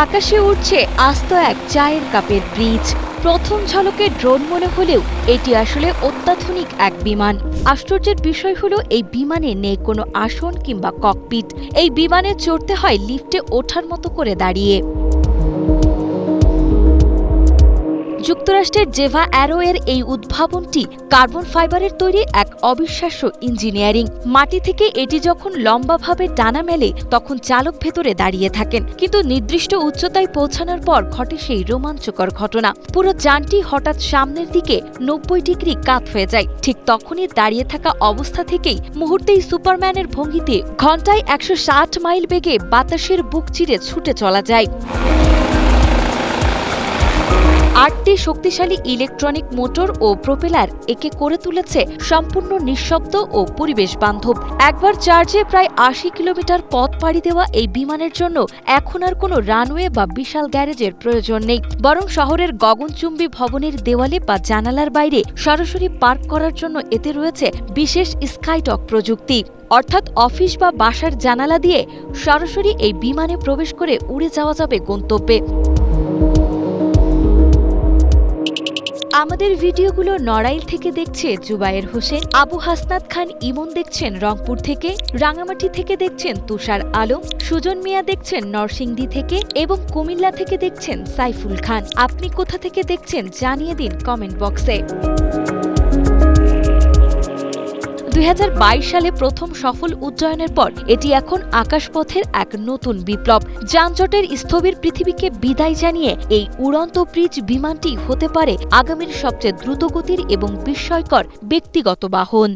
আকাশে উঠছে আস্ত এক চায়ের কাপের ব্রিজ। প্রথম ঝলকে ড্রোন মনে হলেও এটি আসলে অত্যাধুনিক এক বিমান। আশ্চর্যের বিষয় হলো এই বিমানে নেই কোনো আসন কিংবা ককপিট। এই বিমানে চড়তে হয় লিফটে ওঠার মতো করে দাঁড়িয়ে। যুক্তরাষ্ট্রের জেভা অ্যারো এর এই উদ্ভাবনটি কার্বন ফাইবারের তৈরি এক অবিশ্বাস্য ইঞ্জিনিয়ারিং। মাটি থেকে এটি যখন লম্বাভাবে টানা মেলে তখন চালক ভেতরে দাঁড়িয়ে থাকেন, কিন্তু নির্দিষ্ট উচ্চতায় পৌঁছানোর পর ঘটে সেই রোমাঞ্চকর ঘটনা। পুরো যানটি হঠাৎ সামনের দিকে ৯০ ডিগ্রি কাত হয়ে যায়। ঠিক তখনই দাঁড়িয়ে থাকা অবস্থা থেকেই মুহূর্তেই সুপারম্যানের ভঙ্গিতে ঘণ্টায় ১৬০ মাইল বেগে বাতাসের বুক চিরে ছুটে চলা যায়। ৮টি শক্তিশালী ইলেকট্রনিক মোটর ও প্রোপেলার একে করে তুলেছে সম্পূর্ণ নিঃশব্দ ও পরিবেশ বান্ধব। একবার চার্জে প্রায় ৮০ কিলোমিটার পথ পাড়ি দেওয়া এই বিমানের জন্য এখন আর কোনো রানওয়ে বা বিশাল গ্যারেজের প্রয়োজন নেই, বরং শহরের গগনচুম্বী ভবনের দেওয়ালে বা জানালার বাইরে সরাসরি পার্ক করার জন্য এতে রয়েছে বিশেষ স্কাইটক প্রযুক্তি। অর্থাৎ অফিস বা বাসার জানালা দিয়ে সরাসরি এই বিমানে প্রবেশ করে উড়ে যাওয়া যাবে গন্তব্যে। আমাদের ভিডিওগুলো নড়াইল থেকে দেখছে জুবায়ের হোসেন, আবু হাসনাত খান ইমন দেখছেন রংপুর থেকে, রাঙামাটি থেকে দেখছেন তুষার আলম, সুজন মিয়া দেখছেন নরসিংদী থেকে এবং কুমিল্লা থেকে দেখছেন সাইফুল খান। আপনি কোথা থেকে দেখছেন জানিয়ে দিন কমেন্ট বক্সে। ২০২২ সালে প্রথম সফল উড্ডয়নের পর এটি এখন আকাশপথের এক নতুন বিপ্লব। যানজটের স্থবির পৃথিবীকে বিদায় জানিয়ে এই উড়ন্ত ব্রিজ বিমানটি হতে পারে আগামীর সবচেয়ে দ্রুতগতির এবং বিস্ময়কর ব্যক্তিগত বাহন।